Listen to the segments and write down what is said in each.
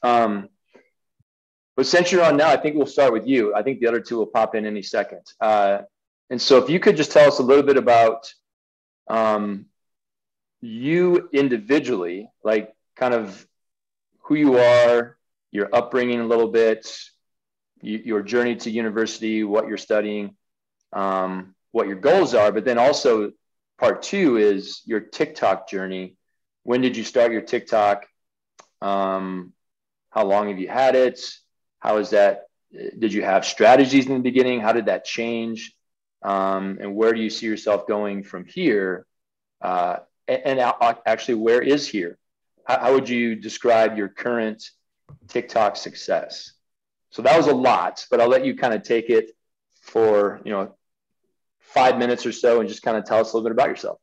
But since you're on now, I think we'll start with you. I think the other two will pop in any second. And so if you could just tell us a little bit about you individually, like kind of who you are, your upbringing a little bit, your journey to university, what you're studying, what your goals are, but then also part two is your TikTok journey. When did you start your TikTok? How long have you had it? How is that? Did you have strategies in the beginning? How did that change? And where do you see yourself going from here? And actually, where is here? How would you describe your current TikTok success? So that was a lot, but I'll let you kind of take it for 5 minutes or so and just kind of tell us a little bit about yourself.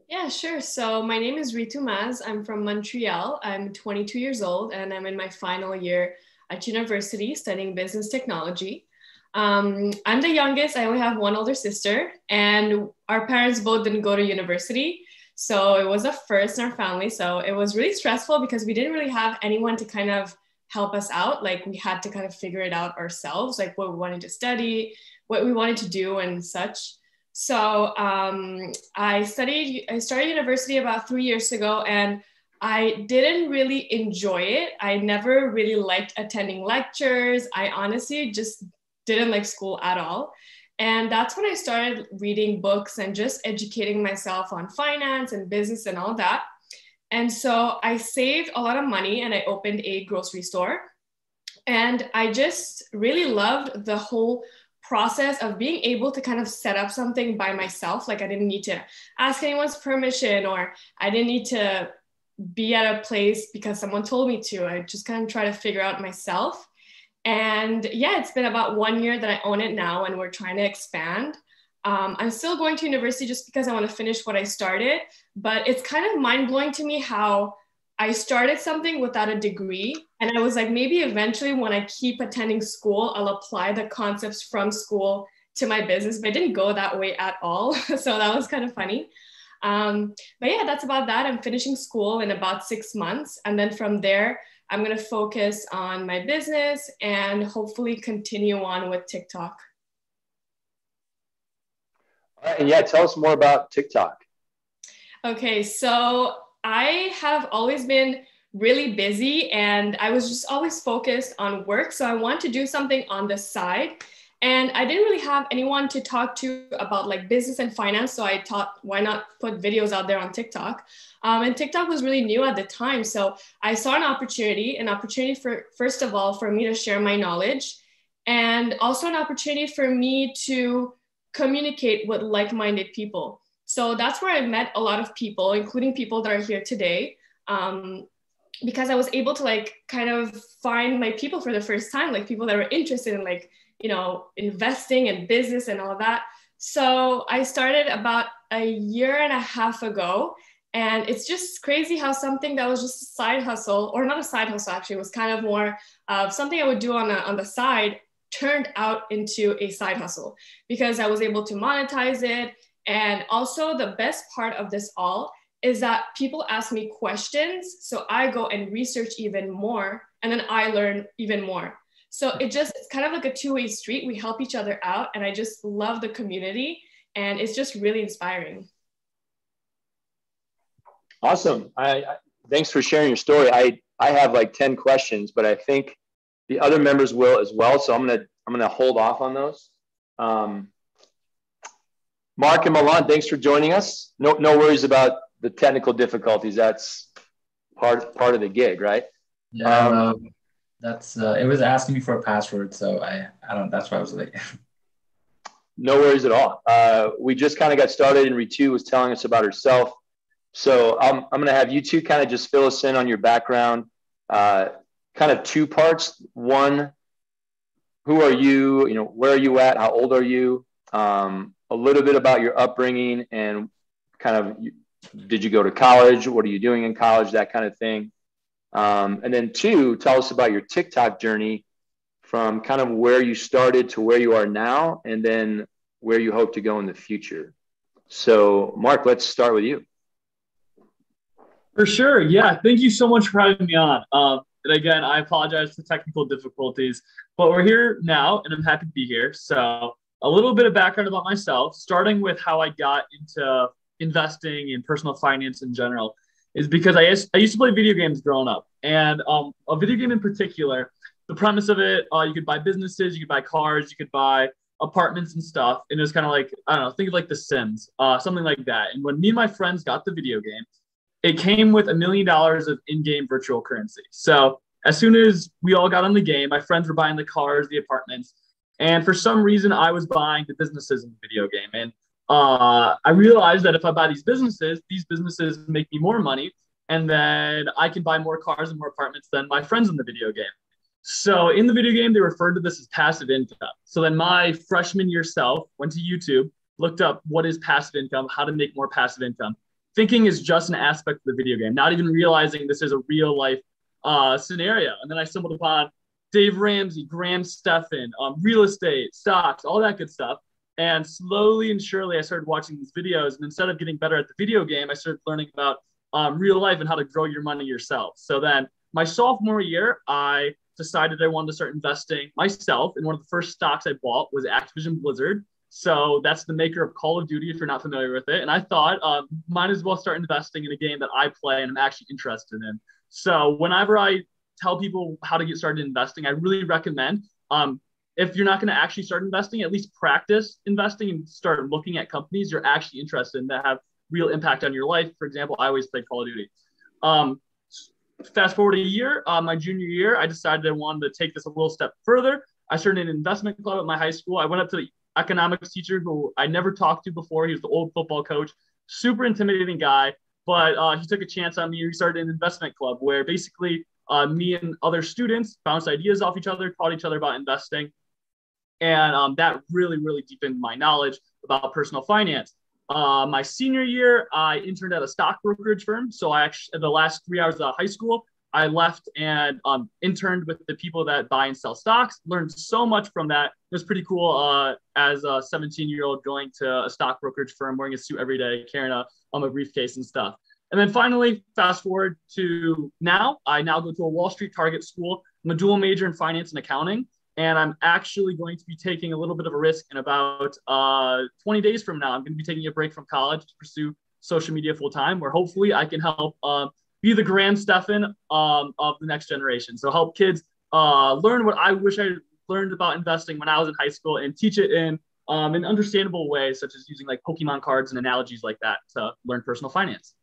Yeah, sure. So my name is Reetu. I'm from Montreal. I'm 22 years old and I'm in my final year at university studying business technology. I'm the youngest. I only have one older sister and our parents both didn't go to university. So it was a first in our family. So it was really stressful because we didn't really have anyone to kind of help us out. Like we had to kind of figure it out ourselves, like what we wanted to study, what we wanted to do and such. So I started university about 3 years ago and I didn't really enjoy it. I never really liked attending lectures. I honestly just didn't like school at all. And that's when I started reading books and just educating myself on finance and business and all that. And so I saved a lot of money and I opened a grocery store. And I just really loved the whole process of being able to kind of set up something by myself. Like I didn't need to ask anyone's permission or I didn't need to be at a place because someone told me to. I just kind of try to figure out myself. And yeah, it's been about 1 year that I own it now and we're trying to expand. I'm still going to university just because I want to finish what I started, but it's kind of mind-blowing to me how I started something without a degree. And I was like, maybe eventually when I keep attending school, I'll apply the concepts from school to my business, but it didn't go that way at all. So that was kind of funny. But yeah, that's about that. I'm finishing school in about 6 months. And then from there, I'm going to focus on my business and hopefully continue on with TikTok. All right, and yeah, tell us more about TikTok. Okay, so I have always been really busy and I was just always focused on work. So I want to do something on the side. And I didn't really have anyone to talk to about like business and finance. So I thought, why not put videos out there on TikTok? And TikTok was really new at the time. So I saw an opportunity for, first of all, for me to share my knowledge and also an opportunity for me to communicate with like-minded people. So that's where I met a lot of people, including people that are here today. Because I was able to like kind of find my people for the first time, like people that were interested in like, investing and business and all that. So I started about a year and a half ago. And it's just crazy how something that was just a side hustle, or not a side hustle, actually, it was kind of more of something I would do on the side, turned out into a side hustle because I was able to monetize it. And also the best part of this all is that people ask me questions. So I go and research even more, and then I learn even more. So it's kind of like a two-way street. We help each other out. And I just love the community. And it's just really inspiring. Awesome. Thanks for sharing your story. I have like 10 questions, but I think the other members will as well. So I'm gonna hold off on those. Mark and Milan, thanks for joining us. No worries about the technical difficulties. That's part of the gig, right? Yeah. It was asking me for a password, so I don't. That's why I was late. No worries at all. We just kind of got started, and Reetu was telling us about herself. So I'm going to have you two kind of just fill us in on your background. Kind of two parts. One, who are you? Where are you at? How old are you? A little bit about your upbringing and kind of did you go to college? What are you doing in college? That kind of thing. And then two, tell us about your TikTok journey from kind of where you started to where you are now, and then where you hope to go in the future. So Mark, let's start with you. For sure. Yeah. Thank you so much for having me on. And again, I apologize for technical difficulties, but we're here now and I'm happy to be here. So a little bit of background about myself, starting with how I got into investing in personal finance in general, is because I used to play video games growing up. And a video game in particular, the premise of it, you could buy businesses, you could buy cars, you could buy apartments and stuff. And it was kind of like, I don't know, think of like The Sims, something like that. And when me and my friends got the video game, it came with $1 million of in-game virtual currency. So as soon as we all got on the game, my friends were buying the cars, the apartments, and for some reason I was buying the businesses in the video game. And I realized that if I buy these businesses make me more money, and then I can buy more cars and more apartments than my friends in the video game. So in the video game, they referred to this as passive income. So then my freshman year self went to YouTube, looked up what is passive income, how to make more passive income, thinking is just an aspect of the video game, not even realizing this is a real life scenario. And then I stumbled upon Dave Ramsey, Graham Stephan, real estate, stocks, all that good stuff. And slowly and surely, I started watching these videos. And instead of getting better at the video game, I started learning about real life and how to grow your money yourself. So then my sophomore year, I decided I wanted to start investing myself. And one of the first stocks I bought was Activision Blizzard. So that's the maker of Call of Duty, if you're not familiar with it. And I thought, might as well start investing in a game that I play and I'm actually interested in. So whenever I tell people how to get started investing, I really recommend, if you're not going to actually start investing, at least practice investing and start looking at companies you're actually interested in that have real impact on your life. For example, I always play Call of Duty. Fast forward a year, my junior year, I decided I wanted to take this a little step further. I started an investment club at my high school. I went up to the economics teacher who I never talked to before. He was the old football coach, super intimidating guy, but he took a chance on me. We started an investment club where basically me and other students bounced ideas off each other, taught each other about investing. And that really, really deepened my knowledge about personal finance. My senior year, I interned at a stock brokerage firm. So I actually, the last 3 hours of high school, I left and interned with the people that buy and sell stocks, learned so much from that. It was pretty cool as a 17-year-old going to a stock brokerage firm, wearing a suit every day, carrying a briefcase and stuff. And then finally, fast forward to now, I now go to a Wall Street target school. I'm a dual major in finance and accounting. And I'm actually going to be taking a little bit of a risk in about 20 days from now. I'm going to be taking a break from college to pursue social media full time, where hopefully I can help be the Graham Stephan of the next generation. So help kids learn what I wish I learned about investing when I was in high school and teach it in an understandable way, such as using like Pokemon cards and analogies like that to learn personal finance.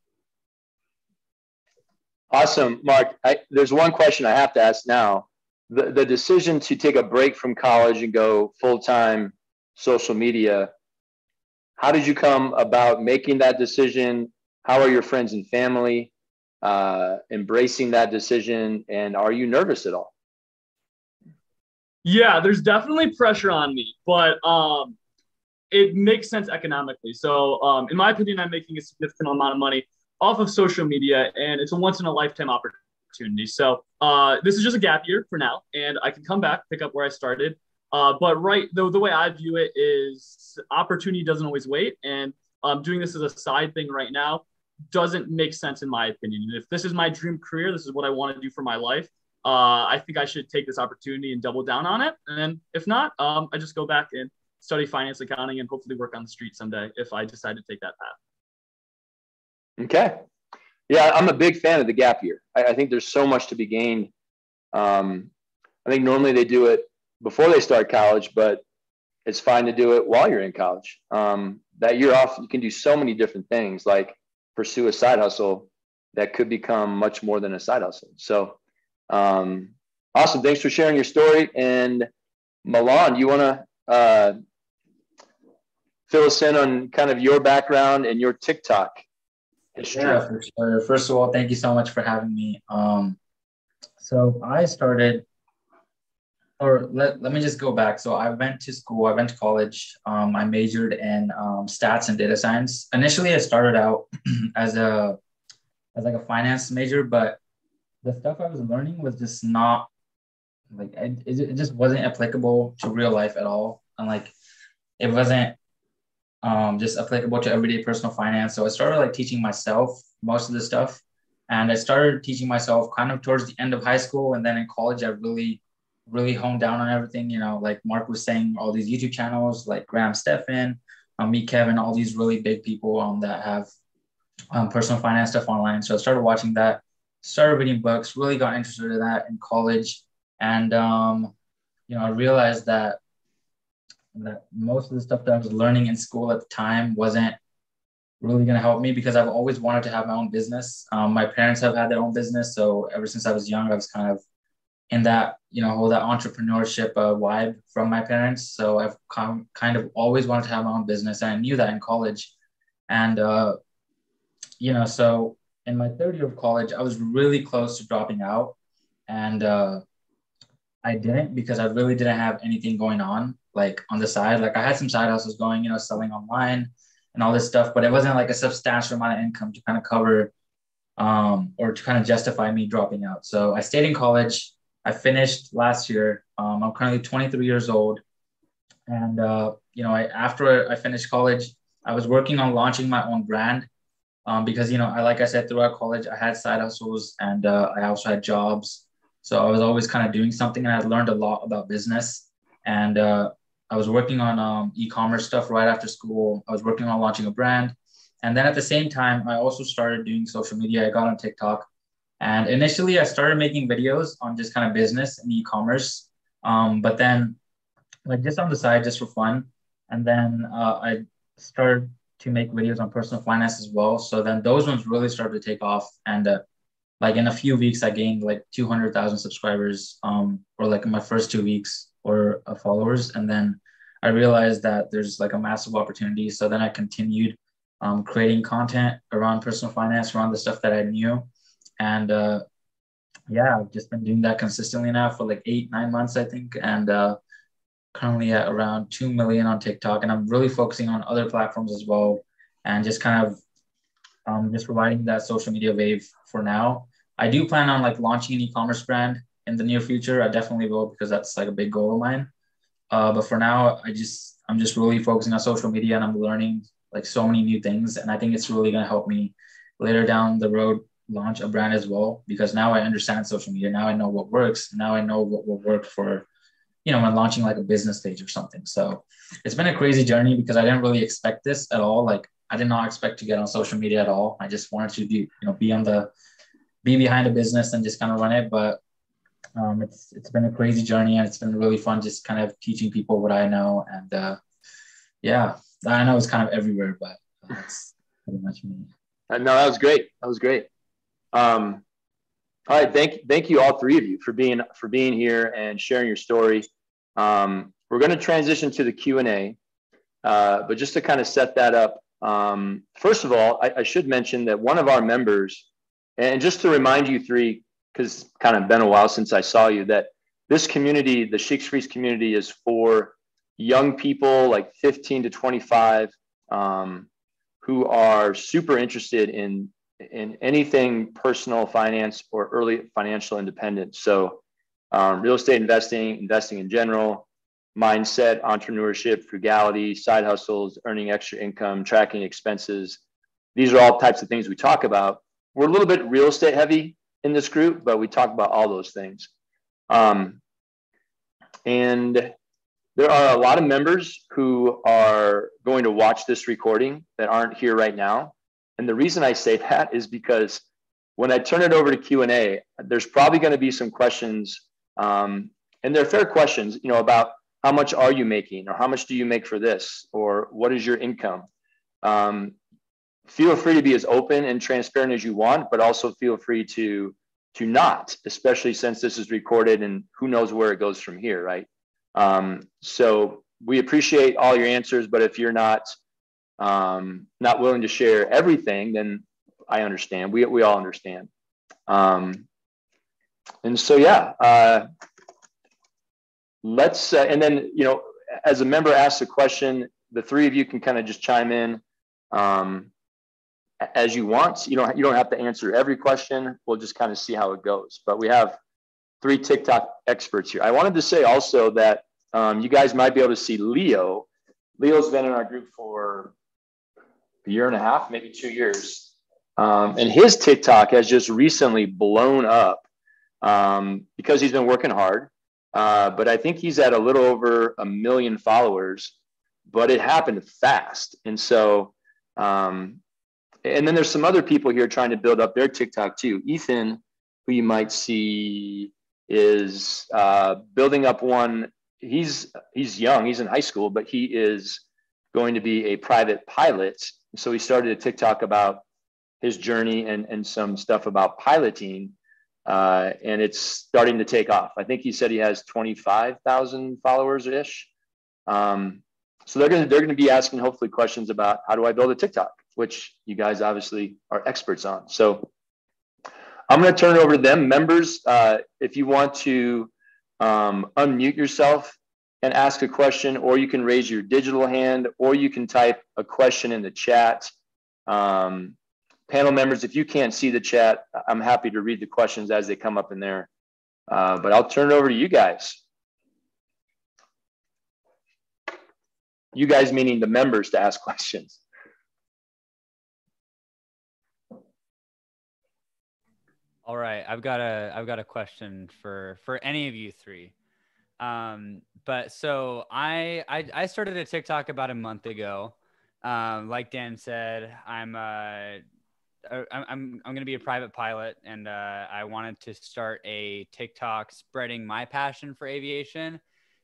Awesome, Mark. There's one question I have to ask now. The decision to take a break from college and go full-time social media, how did you come about making that decision? How are your friends and family embracing that decision? And are you nervous at all? Yeah, there's definitely pressure on me, but it makes sense economically. So in my opinion, I'm making a significant amount of money off of social media, and it's a once-in-a-lifetime opportunity. So this is just a gap year for now, and I can come back, pick up where I started. But the way I view it is opportunity doesn't always wait, and doing this as a side thing right now doesn't make sense in my opinion. And if this is my dream career, this is what I want to do for my life, I think I should take this opportunity and double down on it. And then if not, I just go back and study finance, accounting, and hopefully work on the street someday if I decide to take that path. Okay. Yeah, I'm a big fan of the gap year. I think there's so much to be gained. I think normally they do it before they start college, but it's fine to do it while you're in college. That year off, you can do so many different things, like pursue a side hustle that could become much more than a side hustle. So awesome. Thanks for sharing your story. And Milan, you want to fill us in on kind of your background and your TikTok history? Yeah, for sure. First of all, thank you so much for having me. So I started, or let me just go back. So I went to school, I went to college. I majored in stats and data science. Initially, I started out as like a finance major, but the stuff I was learning was just not like, it just wasn't applicable to real life at all. And like, it wasn't just applicable to everyday personal finance. So I started like teaching myself most of the stuff. And I started teaching myself kind of towards the end of high school. And then in college, I really honed down on everything, like Mark was saying, all these YouTube channels like Graham Stephan, me, Kevin, all these really big people that have personal finance stuff online. So I started watching that, started reading books, really got interested in that in college. And, I realized that most of the stuff that I was learning in school at the time wasn't really going to help me, because I've always wanted to have my own business. My parents have had their own business. So ever since I was young, I was kind of in that, whole that entrepreneurship vibe from my parents. So I've kind of always wanted to have my own business. And I knew that in college. And, so in my third year of college, I was really close to dropping out. And I didn't, because I really didn't have anything going on, like on the side. Like I had some side hustles going, selling online and all this stuff, but it wasn't like a substantial amount of income to kind of cover or to kind of justify me dropping out. So I stayed in college. I finished last year. I'm currently 23 years old. And, after I finished college, I was working on launching my own brand because, like I said, throughout college, I had side hustles and I also had jobs. So I was always kind of doing something, and I learned a lot about business. And I was working on e-commerce stuff right after school. I was working on launching a brand. And then at the same time, I also started doing social media. I got on TikTok. And initially, I started making videos on just kind of business and e-commerce. But then, like just on the side, just for fun. And then I started to make videos on personal finance as well. So then those ones really started to take off. And like in a few weeks, I gained like 200,000 subscribers or like in my first 2 weeks or followers. And then I realized that there's like a massive opportunity. So then I continued creating content around personal finance, around the stuff that I knew. And I've just been doing that consistently now for like 8-9 months, I think. And currently at around 2 million on TikTok. And I'm really focusing on other platforms as well. And just kind of just riding that social media wave for now. I do plan on like launching an e-commerce brand in the near future. I definitely will, because that's like a big goal of mine. But for now, I'm just really focusing on social media, and I'm learning like so many new things. And I think it's really going to help me later down the road launch a brand as well, because now I understand social media. Now I know what works. Now I know what will work for, when launching like a business page or something. So it's been a crazy journey, because I didn't really expect this at all. Like I did not expect to get on social media at all. I just wanted to be behind a business and just kind of run it. But it's been a crazy journey, and it's been really fun just kind of teaching people what I know. And I know it's kind of everywhere, but that's pretty much me. No, that was great. That was great. All right. Thank you all three of you for being here and sharing your story. We're going to transition to the Q&A, but just to kind of set that up, first of all, I should mention that one of our members, and just to remind you three, because it's kind of been a while since I saw you, that this community, the Sheeks Freeze community, is for young people like 15 to 25 who are super interested in anything personal finance or early financial independence. So real estate investing in general, mindset, entrepreneurship, frugality, side hustles, earning extra income, tracking expenses. These are all types of things we talk about. We're a little bit real estate heavy in this group, but we talk about all those things. And there are a lot of members who are going to watch this recording that aren't here right now. And the reason I say that is because when I turn it over to Q&A, there's probably going to be some questions, and they're fair questions, about how much are you making, or how much do you make for this, or what is your income? Feel free to be as open and transparent as you want, but also feel free to not, especially since this is recorded and who knows where it goes from here, right? So we appreciate all your answers, but if you're not willing to share everything, then I understand. We all understand. And so, let's, and then, as a member asks a question, the three of you can kind of just chime in as you want. You don't have to answer every question. We'll just kind of see how it goes. But we have three TikTok experts here. I wanted to say also that you guys might be able to see Leo. Leo's been in our group for a year and a half, maybe 2 years. And his TikTok has just recently blown up because he's been working hard. But I think he's at a little over 1 million followers, but it happened fast. And so, and then there's some other people here trying to build up their TikTok too. Ethan, who you might see, is building up one. He's young, he's in high school, but he is going to be a private pilot. So he started a TikTok about his journey and some stuff about piloting. And it's starting to take off. I think he said he has 25,000 followers ish. So they're going to be asking hopefully questions about how do I build a TikTok, which you guys obviously are experts on. So I'm going to turn it over to them. Members, if you want to unmute yourself and ask a question, or you can raise your digital hand, or you can type a question in the chat. Panel members, if you can't see the chat, I'm happy to read the questions as they come up in there. But I'll turn it over to you guys. You guys meaning the members to ask questions. All right, I've got a question for any of you three. But so I started a TikTok about a month ago. Like Dan said, I'm going to be a private pilot, and I wanted to start a TikTok spreading my passion for aviation,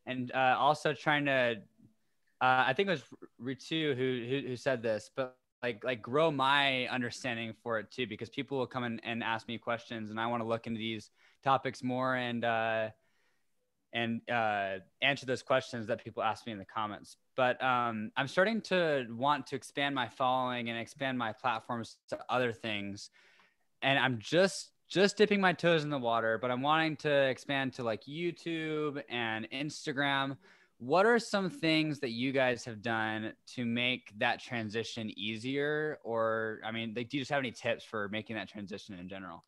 and also trying to, I think it was Reetu who said this, but like grow my understanding for it too, because people will come in and ask me questions, and I want to look into these topics more and answer those questions that people ask me in the comments. But I'm starting to want to expand my following and expand my platforms to other things. And I'm just dipping my toes in the water, but I'm wanting to expand to like YouTube and Instagram. What are some things that you guys have done to make that transition easier? Or, I mean, like, do you just have any tips for making that transition in general?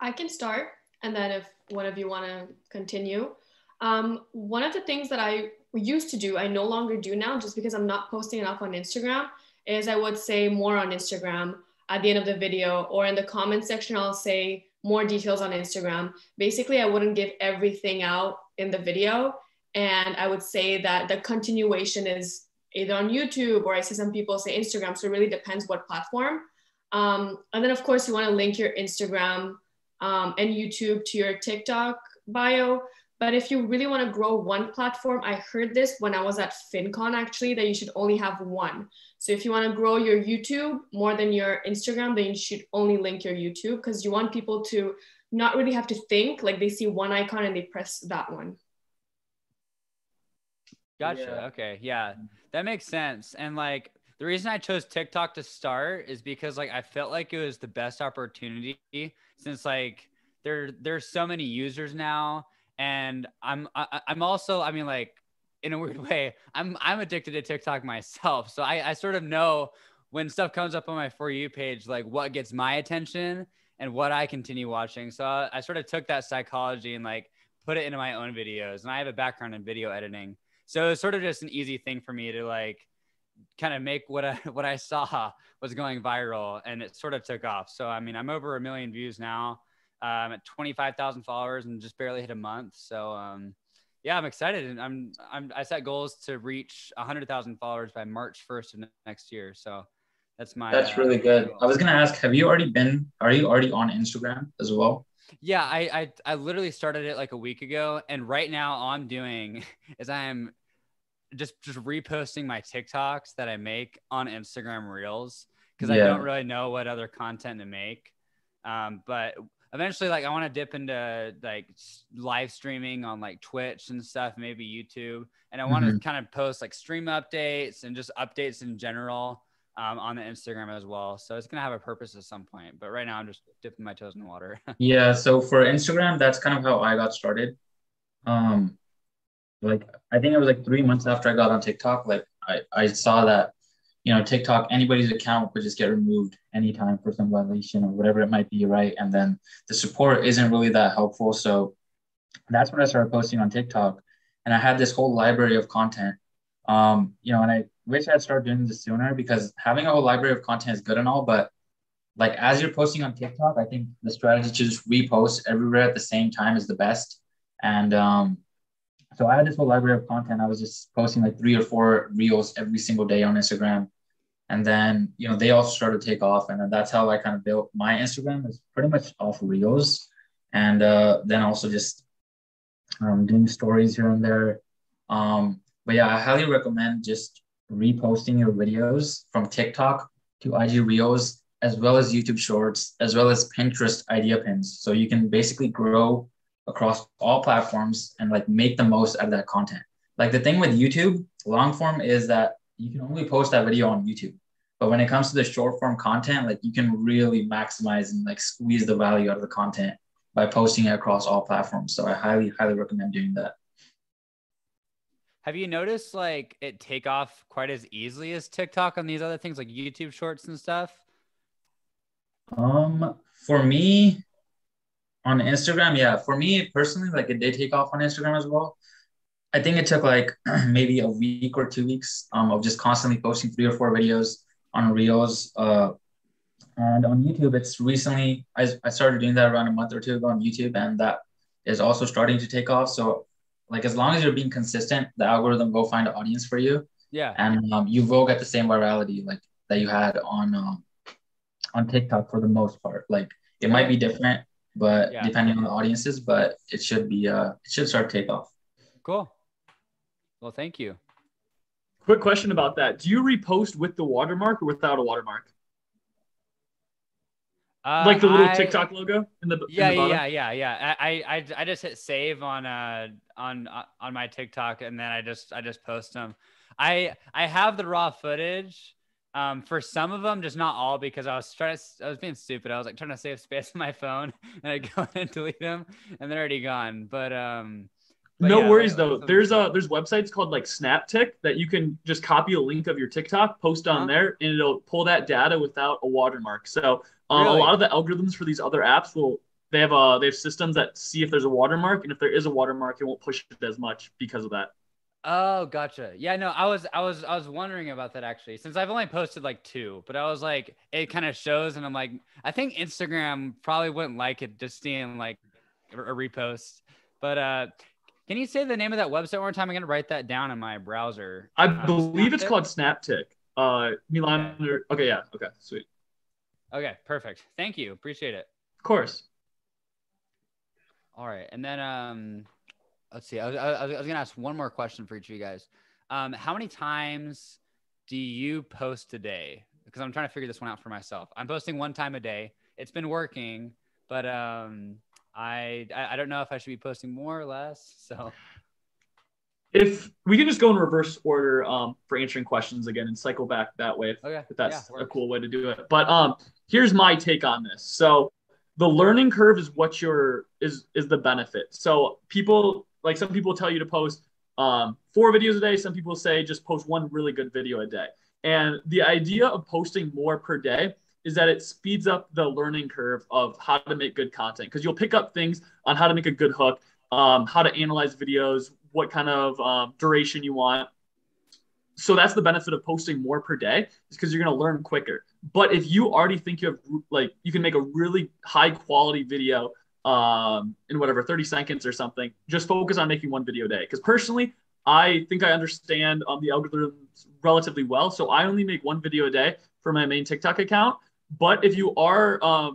I can start, and then if one of you want to continue. One of the things that I used to do, I no longer do now, just because I'm not posting enough on Instagram, is I would say more on Instagram at the end of the video, or in the comment section, I'll say more details on Instagram. Basically, I wouldn't give everything out in the video. And I would say that the continuation is either on YouTube, or I see some people say Instagram. So it really depends what platform. And then of course you want to link your Instagram and YouTube to your TikTok bio. But if you really want to grow one platform, I heard this when I was at FinCon actually, that you should only have one. So if you want to grow your YouTube more than your Instagram, then you should only link your YouTube, because you want people to not really have to think, like they see one icon and they press that one. Gotcha. Yeah. Okay. Yeah, that makes sense. And like the reason I chose TikTok to start is because like I felt like it was the best opportunity, since like there's so many users now. And I'm also, I mean, like in a weird way, I'm addicted to TikTok myself. So I sort of know when stuff comes up on my For You page, like what gets my attention and what I continue watching. So I sort of took that psychology and like put it into my own videos. And I have a background in video editing. So it's sort of just an easy thing for me to like kind of make what I saw was going viral, and it sort of took off. So, I mean, I'm over 1 million views now. I'm at 25,000 followers and just barely hit a month. So, yeah, I'm excited. And I set goals to reach 100,000 followers by March 1st of next year. So that's really good. Goal. I was going to ask, are you already on Instagram as well? Yeah, I literally started it like a week ago. And right now all I'm doing is I'm just reposting my TikToks that I make on Instagram Reels, because I don't really know what other content to make. But eventually, like I want to dip into like live streaming on like Twitch and stuff, maybe YouTube. And I want to kind of post like stream updates and just updates in general on the Instagram as well. So it's going to have a purpose at some point. But right now I'm just dipping my toes in the water. Yeah. So for Instagram, that's kind of how I got started. Like, I think it was like 3 months after I got on TikTok, like I saw that, you know, TikTok, anybody's account could just get removed anytime for some violation or whatever it might be, right? And then the support isn't really that helpful. So that's when I started posting on TikTok. And I had this whole library of content, you know, and wish I'd started doing this sooner, because having a whole library of content is good and all, but like as you're posting on TikTok, I think the strategy to just repost everywhere at the same time is the best. And so I had this whole library of content. I was just posting like 3 or 4 reels every single day on Instagram. And then, they also started to take off. And then that's how I kind of built my Instagram, is pretty much off reels. And then also just doing stories here and there. But yeah, I highly recommend just reposting your videos from TikTok to IG Reels, as well as YouTube Shorts, as well as Pinterest idea pins. So you can basically grow across all platforms and like make the most out of that content. Like the thing with YouTube long form is that you can only post that video on YouTube. But when it comes to the short form content, like you can really maximize and like squeeze the value out of the content by posting it across all platforms. So I highly, highly recommend doing that. Have you noticed like it take off quite as easily as TikTok on these other things like YouTube Shorts and stuff? For me on Instagram, yeah. For me personally, like it did take off on Instagram as well. I think it took like maybe a week or 2 weeks of just constantly posting 3 or 4 videos on Reels. And on YouTube, it's recently, I started doing that around a month or 2 ago on YouTube, and that is also starting to take off. So like as long as you're being consistent, the algorithm will find an audience for you. Yeah. And you will get the same virality like that you had on TikTok for the most part. Like it might be different, but depending on the audiences, but it should start to take off. Cool. Well, thank you. Quick question about that. Do you repost with the watermark or without a watermark? Like the little TikTok logo in the bottom? Yeah. I just hit save on my TikTok, and then I just post them. I have the raw footage for some of them, just not all, because I was being stupid. I was like trying to save space on my phone, and I go and delete them, and they're already gone. But no worries though. There's websites called like SnapTik that you can just copy a link of your TikTok, post on there, and it'll pull that data without a watermark. So a lot of the algorithms for these other apps they have systems that see if there's a watermark, and if there is a watermark, it won't push it as much because of that. Oh, gotcha. Yeah, no, I was wondering about that actually, since I've only posted like 2, but I was like, it kind of shows, and I'm like, I think Instagram probably wouldn't like it just seeing like a repost, but can you say the name of that website one more time? I'm going to write that down in my browser. I believe it's called SnapTik. Milan. Okay. Yeah. Okay. Sweet. Okay. Perfect. Thank you. Appreciate it. Of course. All right. And then, let's see. I was going to ask one more question for each of you guys. How many times do you post a day? Because I'm trying to figure this one out for myself. I'm posting 1 time a day. It's been working, but, I don't know if I should be posting more or less. So if we can just go in reverse order for answering questions again and cycle back that way, if that's a cool way to do it. But here's my take on this. So the learning curve is what is the benefit. So some people tell you to post 4 videos a day. Some people say just post 1 really good video a day. And the idea of posting more per day is that it speeds up the learning curve of how to make good content, because you'll pick up things on how to make a good hook, how to analyze videos, what kind of duration you want. So that's the benefit of posting more per day, is because you're going to learn quicker. But if you already think you can make a really high quality video in 30 seconds or something, just focus on making 1 video a day. Because personally, I think I understand the algorithms relatively well. So I only make 1 video a day for my main TikTok account. But if you are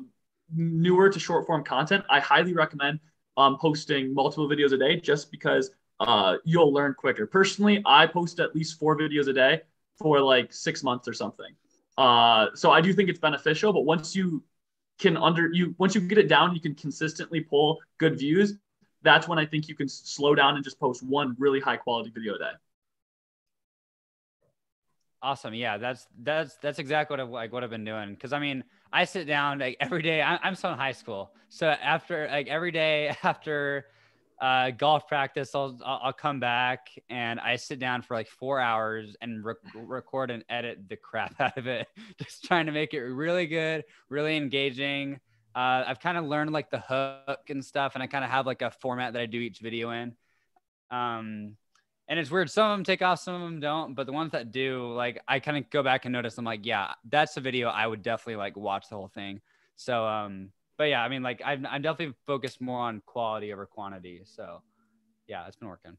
newer to short form content, I highly recommend posting multiple videos a day, just because you'll learn quicker. Personally, I post at least 4 videos a day for like 6 months or something. So I do think it's beneficial, but once you get it down, you can consistently pull good views. That's when I think you can slow down and just post 1 really high quality video a day. Awesome. Yeah, that's exactly what I've been doing. Because I mean, I sit down like every day. I'm still in high school, so every day after golf practice, I'll come back and I sit down for like 4 hours and record and edit the crap out of it, just trying to make it really good, really engaging. I've kind of learned like the hook and stuff, and I kind of have like a format that I do each video in. And it's weird. Some of them take off, some of them don't. But the ones that do, like, I kind of go back and notice. I'm like, yeah, that's a video I would definitely like watch the whole thing. So, but yeah, I mean, like, I'm definitely focused more on quality over quantity. So, yeah, it's been working.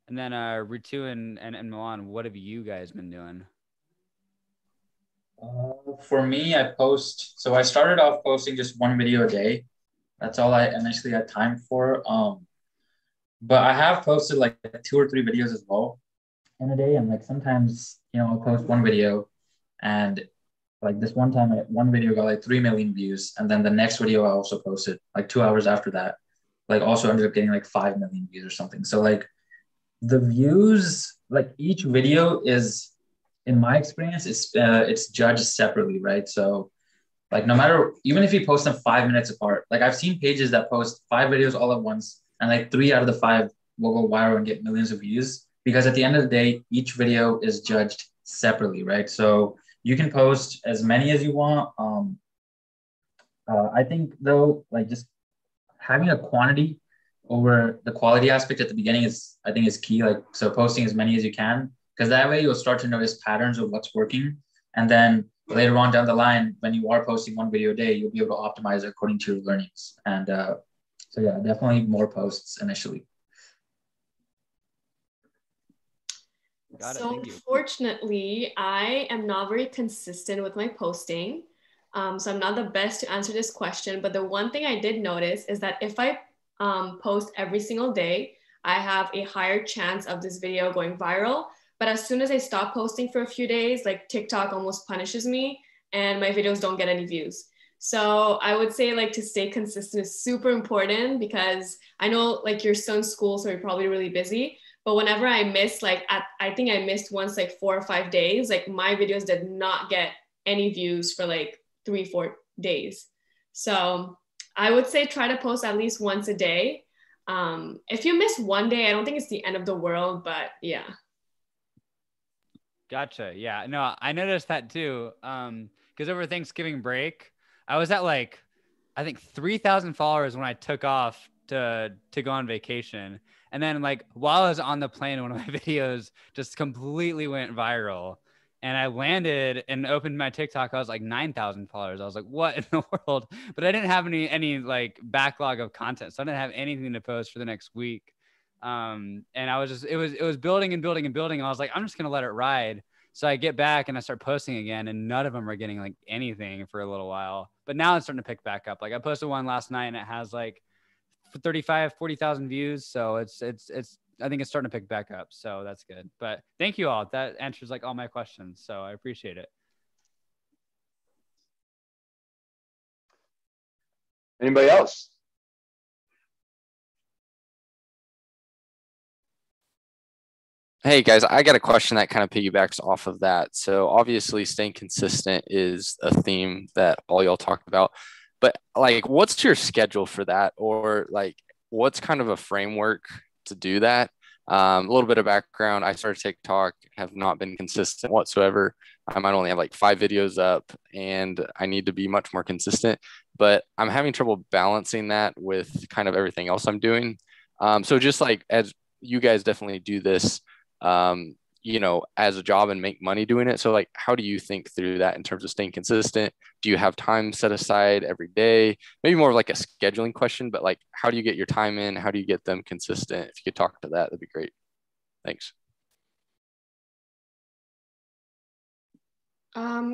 And then Reetu and Milan, what have you guys been doing? For me, so I started off posting just one video a day. That's all I initially had time for. But I have posted like 2 or 3 videos as well in a day. And like sometimes, I'll post one video, and like this one time, one video got like 3 million views. And then the next video I also posted like 2 hours after that, like also ended up getting like 5 million views or something. So like the views, like each video is, in my experience, it's judged separately, right? So like no matter, even if you post them 5 minutes apart, like I've seen pages that post 5 videos all at once, and like 3 out of the 5 will go viral and get millions of views, because at the end of the day, each video is judged separately, right? So you can post as many as you want. I think though, like just having a quantity over the quality aspect at the beginning I think is key. Like, so posting as many as you can, because that way you'll start to notice patterns of what's working. And then later on down the line, when you are posting one video a day, you'll be able to optimize according to your learnings. And so yeah, definitely more posts initially. Got it. So Thank you. unfortunately, I am not very consistent with my posting. So I'm not the best to answer this question, but the one thing I did notice is that if I post every single day, I have a higher chance of this video going viral. But as soon as I stop posting for a few days, like TikTok almost punishes me and my videos don't get any views. So I would say like to stay consistent is super important, because I know like you're still in school, so you're probably really busy. But whenever I miss, like I think I missed once like 4 or 5 days, like my videos did not get any views for like 3-4 days. So I would say try to post at least once a day. If you miss one day, I don't think it's the end of the world, but yeah. Gotcha. Yeah. No, I noticed that too. Because over Thanksgiving break, I was at like, I think 3,000 followers when I took off to go on vacation. And then like while I was on the plane, one of my videos just completely went viral. And I landed and opened my TikTok. I was like 9,000 followers. I was like, what in the world? But I didn't have any like backlog of content. So I didn't have anything to post for the next week. And I was just, it was building and building and building. And I was like, I'm just going to let it ride. So I get back and I start posting again, and none of them are getting like anything for a little while, but now it's starting to pick back up. Like I posted one last night and it has like 40,000 views. So it's, I think it's starting to pick back up. So that's good. But thank you all. That answers like all my questions. So I appreciate it. Anybody else? Hey guys, I got a question that kind of piggybacks off of that. So obviously staying consistent is a theme that all y'all talked about, but like what's your schedule for that? Or like what's kind of a framework to do that? A little bit of background. I started TikTok, have not been consistent whatsoever. I might only have like 5 videos up and I need to be much more consistent, but I'm having trouble balancing that with kind of everything else I'm doing. So just like as you guys definitely do this, as a job and make money doing it. So like, how do you think through that in terms of staying consistent? Do you have time set aside every day? Maybe more of like a scheduling question, but like, how do you get your time in? How do you get them consistent? If you could talk to that, that'd be great. Thanks.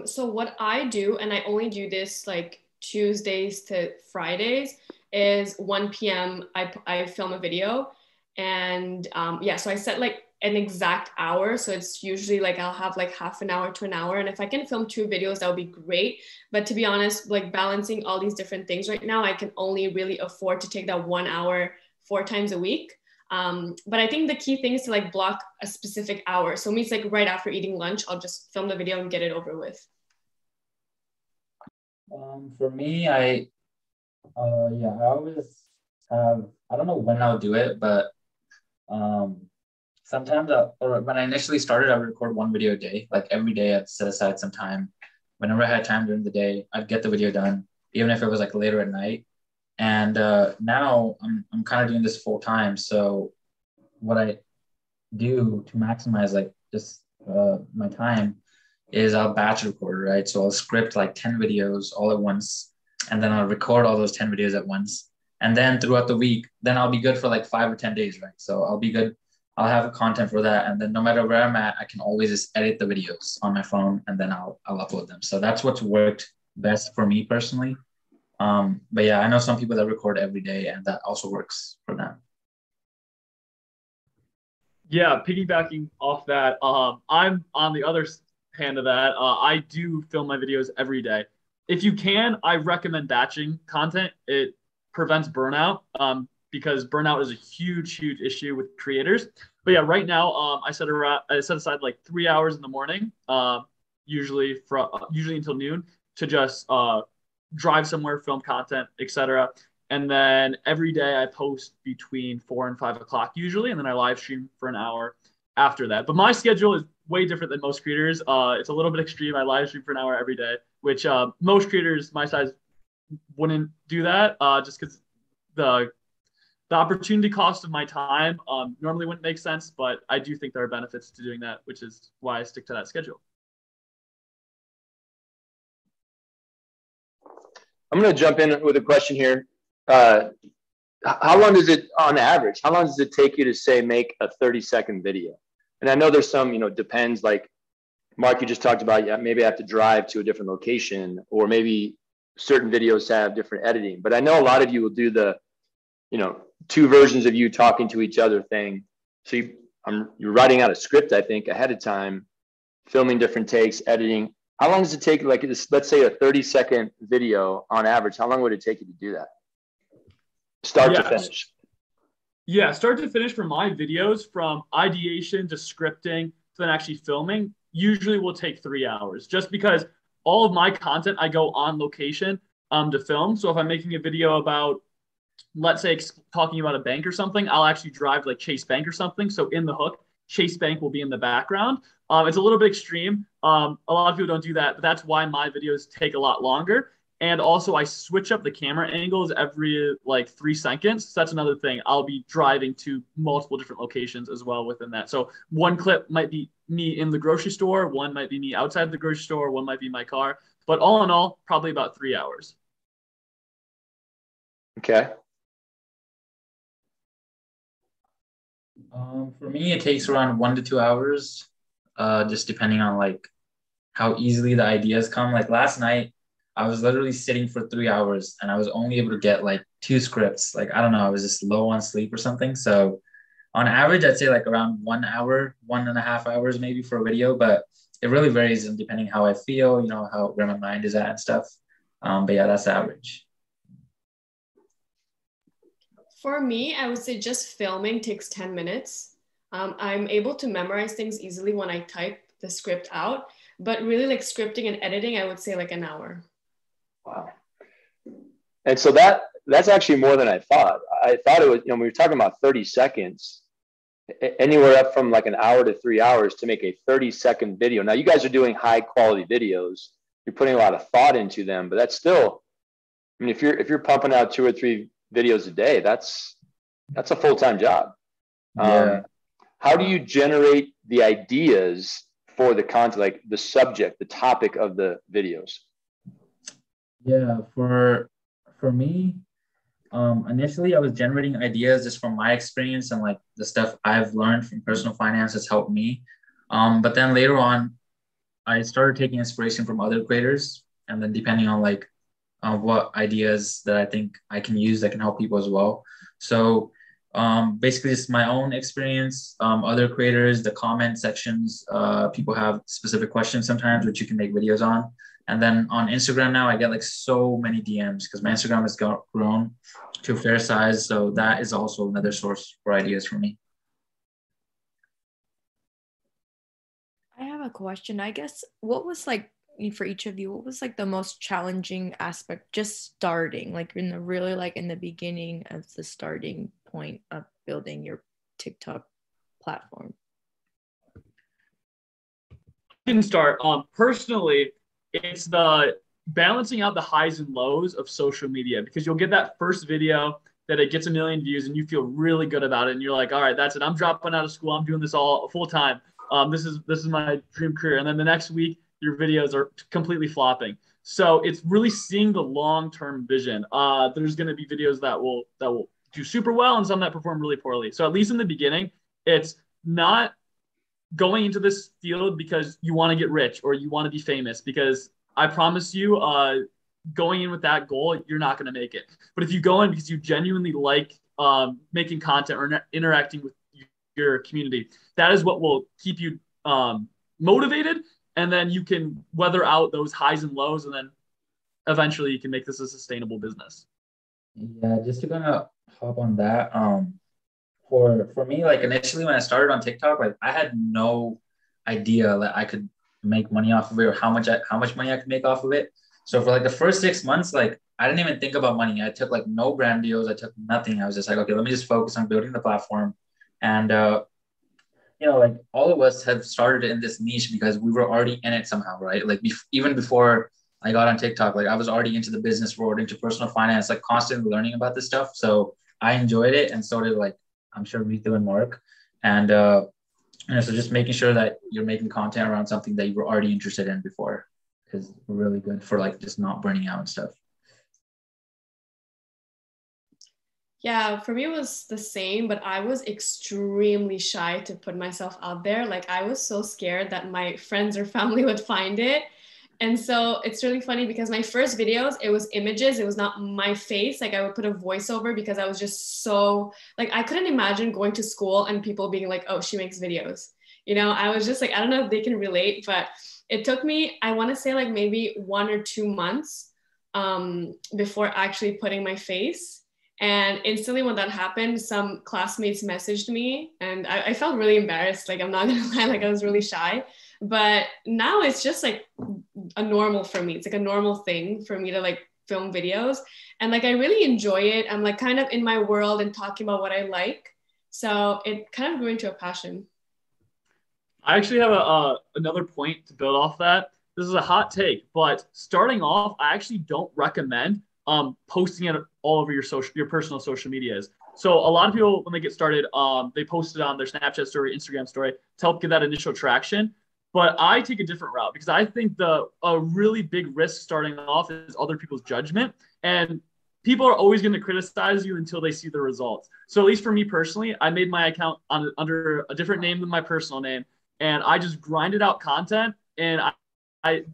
So what I do, and I only do this like Tuesdays to Fridays, is 1 p.m. I film a video, and so I set like an exact hour. So it's usually like I'll have like half an hour to an hour, and if I can film 2 videos, that would be great. But to be honest, like balancing all these different things right now, I can only really afford to take that 1 hour 4 times a week. But I think the key thing is to like block a specific hour. So it's like right after eating lunch, I'll just film the video and get it over with. For me, I always have, I don't know when I'll do it, but sometimes or when I initially started, I would record 1 video a day. Like every day I'd set aside some time. Whenever I had time during the day, I'd get the video done, even if it was like later at night. And now I'm kind of doing this full time. So what I do to maximize like just my time is I'll batch record, right? So I'll script like 10 videos all at once, and then I'll record all those 10 videos at once. And then throughout the week, then I'll be good for like 5 or 10 days, right? So I'll be good. I'll have content for that. And then no matter where I'm at, I can always just edit the videos on my phone, and then I'll upload them. So that's what's worked best for me personally. But yeah, I know some people that record every day, and that also works for them. Yeah, piggybacking off that, I'm on the other hand of that. I do film my videos every day. If you can, I recommend batching content. It prevents burnout, because burnout is a huge issue with creators. But yeah, right now, I set aside like 3 hours in the morning, usually until noon, to just drive somewhere, film content, etc. And then every day I post between 4 and 5 o'clock usually, and then I live stream for an hour after that. But my schedule is way different than most creators. It's a little bit extreme. I live stream for an hour every day, which most creators my size wouldn't do that, just because the opportunity cost of my time normally wouldn't make sense. But I do think there are benefits to doing that, which is why I stick to that schedule. I'm going to jump in with a question here. How long does it, on average, how long does it take you to say make a 30-second video? And I know there's some, depends, like Mark, you just talked about, yeah, maybe I have to drive to a different location, or maybe certain videos have different editing. But I know a lot of you will do the, 2 versions of you talking to each other thing. So you're writing out a script, I think, ahead of time, filming different takes, editing. How long does it take, like, let's say a 30-second video on average, how long would it take you to do that? Start to finish. Yeah, start to finish for my videos, from ideation to scripting to then actually filming, usually will take 3 hours, just because all of my content, I go on location to film. So if I'm making a video about, let's say, talking about a bank or something, I'll actually drive like Chase Bank or something. So in the hook, Chase Bank will be in the background. It's a little bit extreme. A lot of people don't do that, but that's why my videos take a lot longer. And also I switch up the camera angles every like 3 seconds. So that's another thing. I'll be driving to multiple different locations as well within that. So one clip might be me in the grocery store, one might be me outside the grocery store, one might be my car. But all in all, probably about 3 hours. Okay. For me, it takes around 1 to 2 hours, just depending on like how easily the ideas come. Like last night, I was literally sitting for 3 hours, and I was only able to get like 2 scripts. Like, I don't know, I was just low on sleep or something. So on average, I'd say like around 1 hour, 1.5 hours maybe for a video, but it really varies and depending how I feel, where my mind is at and stuff. But yeah, that's the average. For me, I would say just filming takes 10 minutes. I'm able to memorize things easily when I type the script out, but really like scripting and editing, I would say like an hour. Wow. And so that's actually more than I thought. I thought it was, we were talking about 30 seconds, anywhere up from like an hour to 3 hours to make a 30-second video. Now, you guys are doing high quality videos. You're putting a lot of thought into them, but that's still, I mean, if you're pumping out 2 or 3 videos a day, that's a full-time job. Yeah. How do you generate the ideas for the content, like the subject, the topic of the videos? Yeah, for me, initially I was generating ideas just from my experience and like the stuff I've learned from personal finance has helped me. But then later on, I started taking inspiration from other creators, and then depending on like what ideas that I think I can use that can help people as well. So basically just my own experience, other creators, the comment sections, people have specific questions sometimes, which you can make videos on. And then on Instagram now, I get like so many DMs because my Instagram has grown to a fair size. So that is also another source for ideas for me. I have a question. I guess what was like, for each of you, what was like the most challenging aspect just starting, like in the beginning of the starting point of building your TikTok platform? I can start. Personally, it's the balancing out the highs and lows of social media, because you'll get that first video that it gets 1 million views and you feel really good about it. And you're like, all right, that's it. I'm dropping out of school. I'm doing this all full time. This is my dream career. And then the next week, your videos are completely flopping. So it's really seeing the long-term vision. There's going to be videos that will do super well and some that perform really poorly. So at least in the beginning, it's not going into this field because you want to get rich or you want to be famous, because I promise you, going in with that goal, you're not going to make it. But if you go in because you genuinely like making content or interacting with your community, that is what will keep you motivated. And then you can weather out those highs and lows, and then eventually you can make this a sustainable business. Yeah, just to kind of hop on that. For me, like initially when I started on TikTok, like I had no idea that I could make money off of it or how much money I could make off of it. So for like the first 6 months, like I didn't even think about money. I took like no brand deals. I took nothing. I was just like, okay, let me just focus on building the platform. And like all of us have started in this niche because we were already in it somehow, right? Like even before I got on TikTok, like I was already into the business world, into personal finance, like constantly learning about this stuff. So I enjoyed it, and so did like I'm sure Reetu and Mark. And so just making sure that you're making content around something that you were already interested in before is really good for like just not burning out and stuff. Yeah, for me, it was the same, but I was extremely shy to put myself out there. Like I was so scared that my friends or family would find it. And so it's really funny because my first videos, it was images. It was not my face. Like I would put a voiceover because I was just so like, I couldn't imagine going to school and people being like, oh, she makes videos. I was just like, I don't know if they can relate, but it took me, I want to say like maybe 1 or 2 months before actually putting my face. And instantly when that happened, some classmates messaged me and I felt really embarrassed. Like, I'm not gonna lie, like I was really shy, but now it's just like a normal for me. It's like a normal thing for me to like film videos. And like, I really enjoy it. I'm like kind of in my world and talking about what I like. So it kind of grew into a passion. I actually have another point to build off that. This is a hot take, but starting off, I actually don't recommend posting it all over your personal social medias. So a lot of people, when they get started, they post it on their Snapchat story, Instagram story to help get that initial traction. But I take a different route because I think a really big risk starting off is other people's judgment. And people are always going to criticize you until they see the results. So at least for me personally, I made my account under a different name than my personal name. And I just grinded out content, and I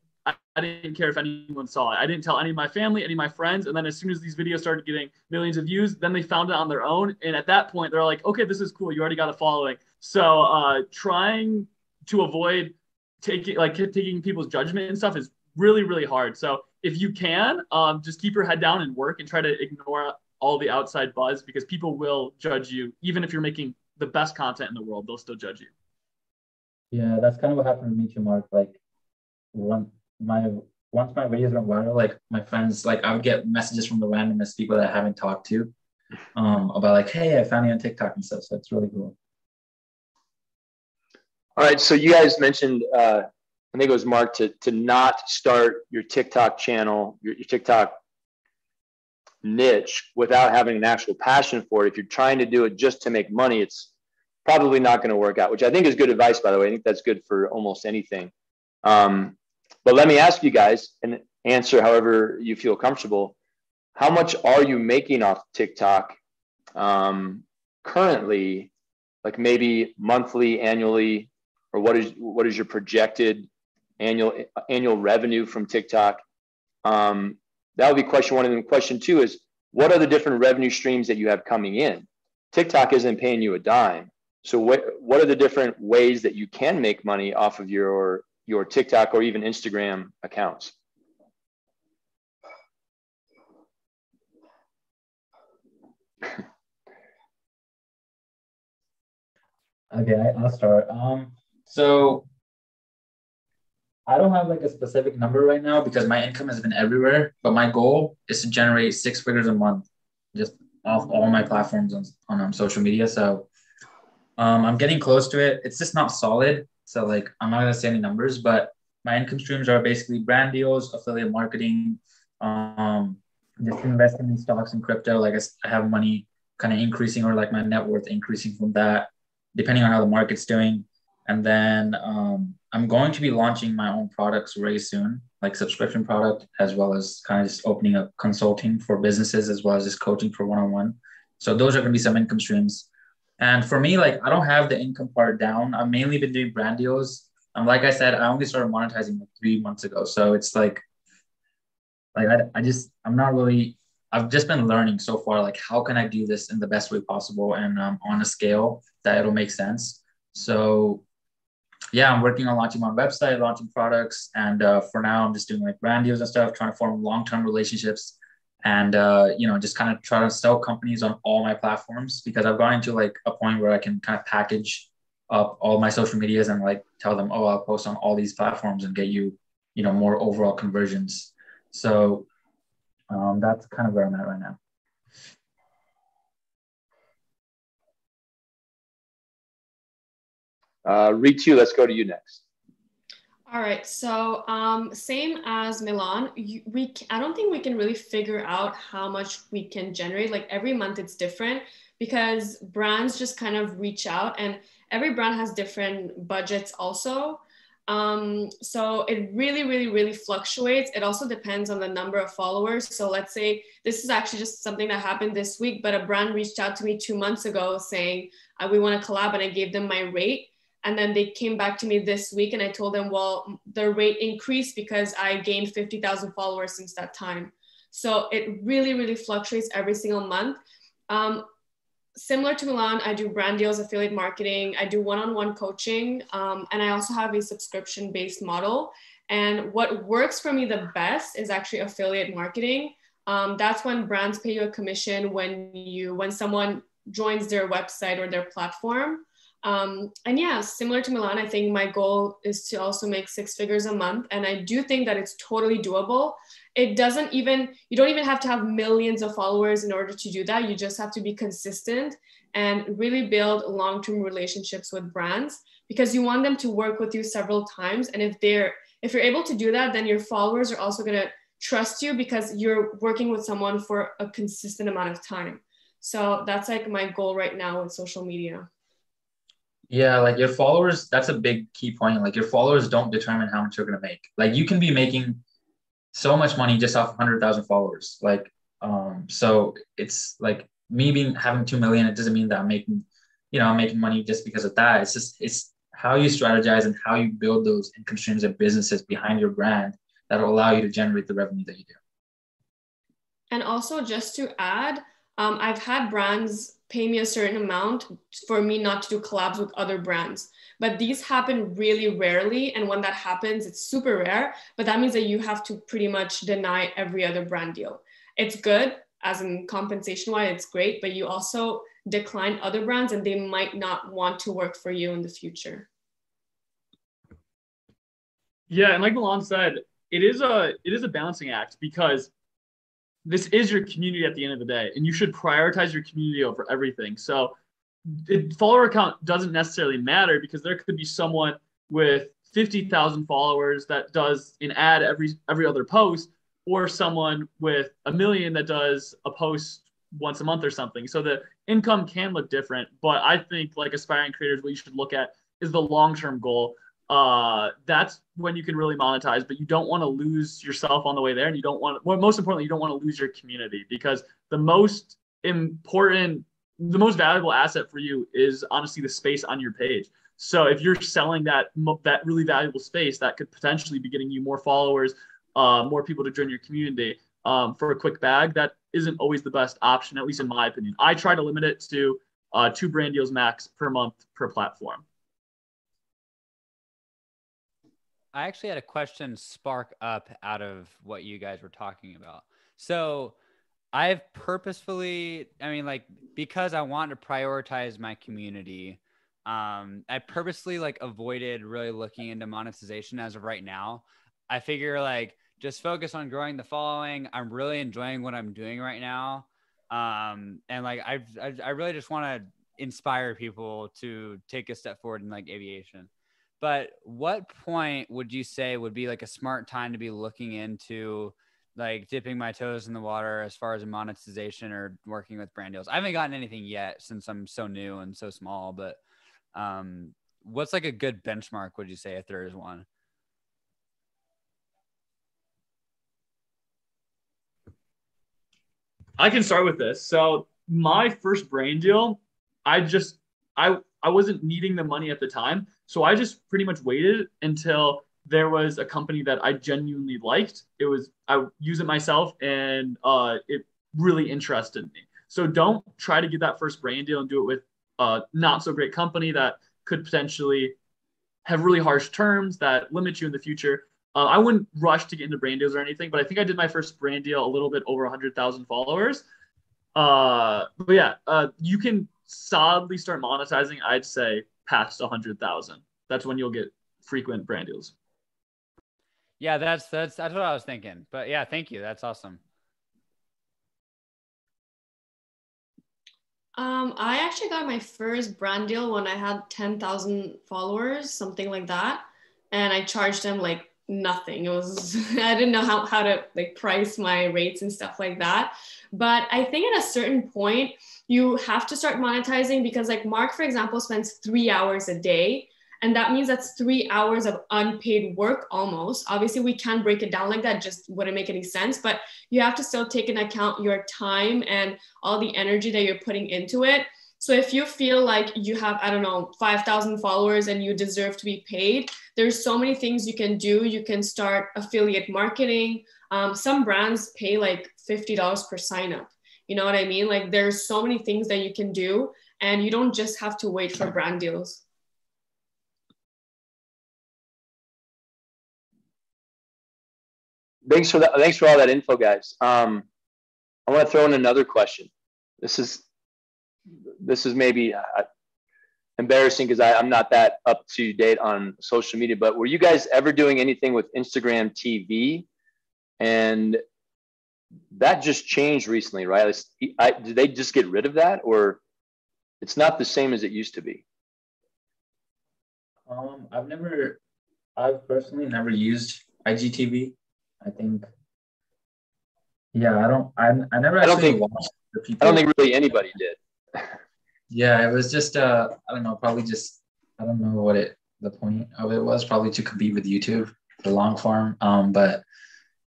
didn't care if anyone saw it. I didn't tell any of my family, any of my friends. And then as soon as these videos started getting millions of views, then they found it on their own. And at that point, they're like, okay, this is cool. You already got a following. So trying to avoid taking people's judgment and stuff is really, really hard. So if you can, just keep your head down and work and try to ignore all the outside buzz, because people will judge you. Even if you're making the best content in the world, they'll still judge you. Yeah, that's kind of what happened to me too, Mark. Like once my videos went viral, like my friends, like I would get messages from the randomest people that I haven't talked to about like, hey, I found you on TikTok and stuff. So it's really cool. All right. So you guys mentioned, I think it was Mark, to not start your TikTok channel, your TikTok niche without having an actual passion for it. If you're trying to do it just to make money, it's probably not going to work out, which I think is good advice, by the way. I think that's good for almost anything. But let me ask you guys, and answer however you feel comfortable. How much are you making off TikTok currently, like maybe monthly, annually, or what is your projected annual revenue from TikTok? That would be question one. And then question two is, what are the different revenue streams that you have coming in? TikTok isn't paying you a dime. So what are the different ways that you can make money off of your TikTok or even Instagram accounts? Okay, I'll start. So I don't have like a specific number right now because my income has been everywhere, but my goal is to generate 6 figures a month just off all my platforms on social media. So I'm getting close to it. It's just not solid. So like, I'm not gonna say any numbers, but my income streams are basically brand deals, affiliate marketing, just investing in stocks and crypto. Like I have money kind of increasing, or like my net worth increasing from that, depending on how the market's doing. And then I'm going to be launching my own products very soon, like subscription product, as well as kind of just opening up consulting for businesses, as well as just coaching for one-on-one. So those are going to be some income streams. And for me, like I don't have the income part down. I've mainly been doing brand deals. Like I said, I only started monetizing like 3 months ago. So it's like I'm not really, I've just been learning so far, like how can I do this in the best way possible and on a scale that it'll make sense. So yeah, I'm working on launching my website, launching products. And for now, I'm just doing like brand deals and stuff, trying to form long-term relationships and, just kind of try to sell companies on all my platforms, because I've gotten to like a point where I can kind of package up all my social medias and like tell them, oh, I'll post on all these platforms and get you, more overall conversions. So that's kind of where I'm at right now. Reetu, let's go to you next. All right, so same as Milan, I don't think we can really figure out how much we can generate. Like every month it's different because brands just kind of reach out, and every brand has different budgets also. So it really, really, really fluctuates. It also depends on the number of followers. So let's say this is actually just something that happened this week, but a brand reached out to me 2 months ago saying, we want to collab, and I gave them my rate. And then they came back to me this week and I told them, well, the rate increased because I gained 50,000 followers since that time. So it really, really fluctuates every single month. Similar to Milan, I do brand deals, affiliate marketing, I do one-on-one coaching, and I also have a subscription-based model. And what works for me the best is actually affiliate marketing. That's when brands pay you a commission when someone joins their website or their platform. And yeah, similar to Milan, I think my goal is to also make 6 figures a month. And I do think that it's totally doable. You don't even have to have millions of followers in order to do that. You just have to be consistent and really build long-term relationships with brands, because you want them to work with you several times. And if you're able to do that, then your followers are also going to trust you because you're working with someone for a consistent amount of time. So that's like my goal right now with social media. Yeah, like your followers, that's a big key point. Like your followers don't determine how much you're going to make. Like you can be making so much money just off 100,000 followers. Like, so it's like me having 2 million, it doesn't mean that I'm making money just because of that. It's how you strategize and how you build those income streams and businesses behind your brand that will allow you to generate the revenue that you do. And also just to add, I've had brands pay me a certain amount for me not to do collabs with other brands. But these happen really rarely. And when that happens, it's super rare. But that means that you have to pretty much deny every other brand deal. It's good, as in compensation wise, it's great. But you also decline other brands and they might not want to work for you in the future. Yeah, and like Milan said, it is a balancing act, because this is your community at the end of the day, and you should prioritize your community over everything. So follower count doesn't necessarily matter, because there could be someone with 50,000 followers that does an ad every other post, or someone with 1 million that does a post once a month or something. So the income can look different, but I think like aspiring creators, what you should look at is the long-term goal. That's when you can really monetize, but you don't want to lose yourself on the way there. And most importantly, you don't want to lose your community, because the most valuable asset for you is honestly the space on your page. So if you're selling that really valuable space, that could potentially be getting you more followers, more people to join your community, for a quick bag, that isn't always the best option, at least in my opinion. I try to limit it to 2 brand deals max per month per platform. I actually had a question spark up out of what you guys were talking about. So I've purposefully, because I want to prioritize my community, I purposely avoided really looking into monetization as of right now. I figure just focus on growing the following. I'm really enjoying what I'm doing right now. And I really just want to inspire people to take a step forward in aviation. But what point would you say would be a smart time to be looking into like dipping my toes in the water as far as monetization or working with brand deals. I haven't gotten anything yet since I'm so new and so small, but what's like a good benchmark, would you say, if there is one? I can start with this. So my first brand deal, I wasn't needing the money at the time. So I just pretty much waited until there was a company that I genuinely liked. I use it myself, and it really interested me. So don't try to get that first brand deal and do it with a not so great company that could potentially have really harsh terms that limit you in the future. I wouldn't rush to get into brand deals or anything, but I think I did my first brand deal a little bit over 100,000 followers. But yeah, you can solidly start monetizing, I'd say, past 100,000. That's when you'll get frequent brand deals. Yeah, that's what I was thinking. But yeah, thank you. That's awesome. I actually got my first brand deal when I had 10,000 followers, something like that. And I charged them like nothing. It was, I didn't know how to like price my rates and stuff like that. But I think at a certain point, you have to start monetizing because like Mark, for example, spends 3 hours a day. And that means that's 3 hours of unpaid work almost. Obviously, we can't break it down like that, just wouldn't make any sense. But you have to still take into account your time and all the energy that you're putting into it. So if you feel like you have, I don't know, 5,000 followers and you deserve to be paid, there's so many things you can do. You can start affiliate marketing. Some brands pay like $50 per sign up. You know what I mean? Like there's so many things that you can do and you don't just have to wait for brand deals. Thanks for that. Thanks for all that info, guys. I want to throw in another question. This is maybe embarrassing because I'm not that up to date on social media, but were you guys ever doing anything with Instagram TV? And that just changed recently, right? Did they just get rid of that, or it's not the same as it used to be? I've personally never used IGTV. I think, yeah, I never actually watched the people. I don't think really anybody did. Yeah, it was just, I don't know, probably just, I don't know what the point of it was, probably to compete with YouTube, the long form. But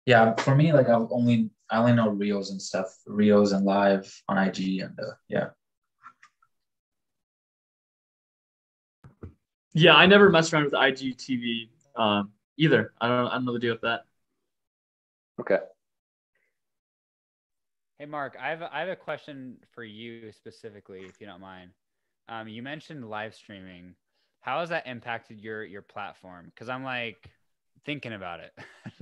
yeah, for me, like I only know Reels and stuff, Reels and live on IG and yeah. Yeah, I never messed around with IGTV either. I don't know the deal with that. Okay. Hey, Mark, I have a question for you specifically, if you don't mind. You mentioned live streaming. How has that impacted your platform? Because I'm like thinking about it,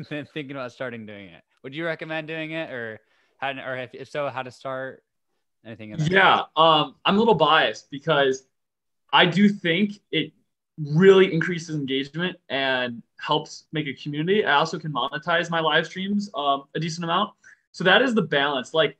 thinking about starting doing it. Would you recommend doing it, or if so, how to start? Anything in that? Yeah, I'm a little biased because I do think it really increases engagement and helps make a community. I also can monetize my live streams a decent amount. So that is the balance. Like,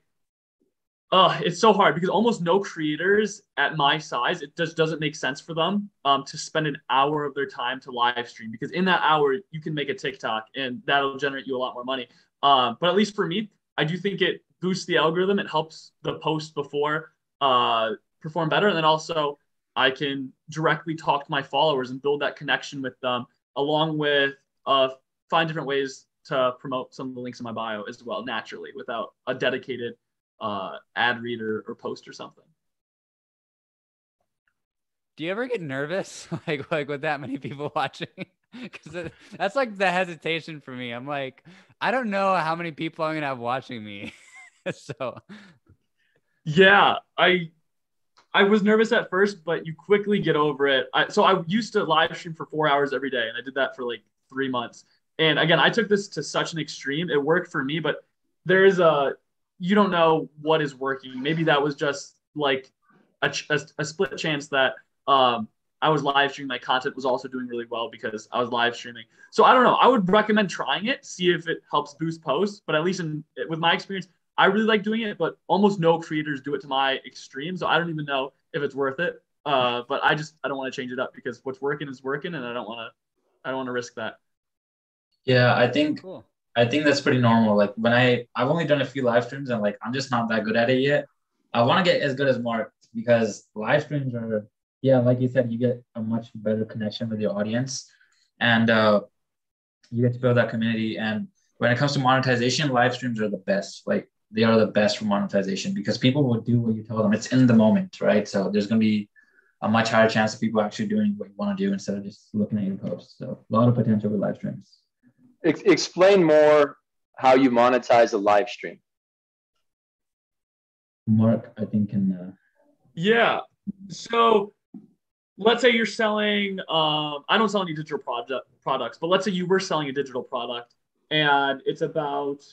it's so hard because almost no creators at my size, it just doesn't make sense for them to spend an hour of their time to live stream, because in that hour you can make a TikTok and that'll generate you a lot more money. But at least for me, I do think it boosts the algorithm. It helps the post before perform better. And then also I can directly talk to my followers and build that connection with them, along with find different ways to promote some of the links in my bio as well, naturally, without a dedicated ad read or post or something. Do you ever get nervous like with that many people watching? Because that's like the hesitation for me. I'm like, I don't know how many people I'm gonna have watching me. So yeah, I was nervous at first, but you quickly get over it. So I used to live stream for 4 hours every day, and I did that for like 3 months. And again, I took this to such an extreme. It worked for me, but you don't know what is working. Maybe that was just like a split chance that I was live streaming. My content was also doing really well because I was live streaming. So I don't know. I would recommend trying it, see if it helps boost posts. But at least with my experience, I really like doing it, but almost no creators do it to my extreme. So I don't even know if it's worth it. But I don't want to change it up because what's working is working, and I don't want to risk that. Yeah, I think I think that's pretty normal. Like when I've only done a few live streams and like I'm just not that good at it yet. I want to get as good as Mark because live streams are, yeah, like you said, you get a much better connection with your audience, and you get to build that community. And when it comes to monetization, live streams are the best. Like they are the best for monetization because people will do what you tell them. It's in the moment, right? So there's going to be a much higher chance of people actually doing what you want to do instead of just looking at your posts. So a lot of potential with live streams. Explain more how you monetize a live stream. Mark, I think, can. Yeah. So let's say you're selling, I don't sell any digital products, but let's say you were selling a digital product and it's about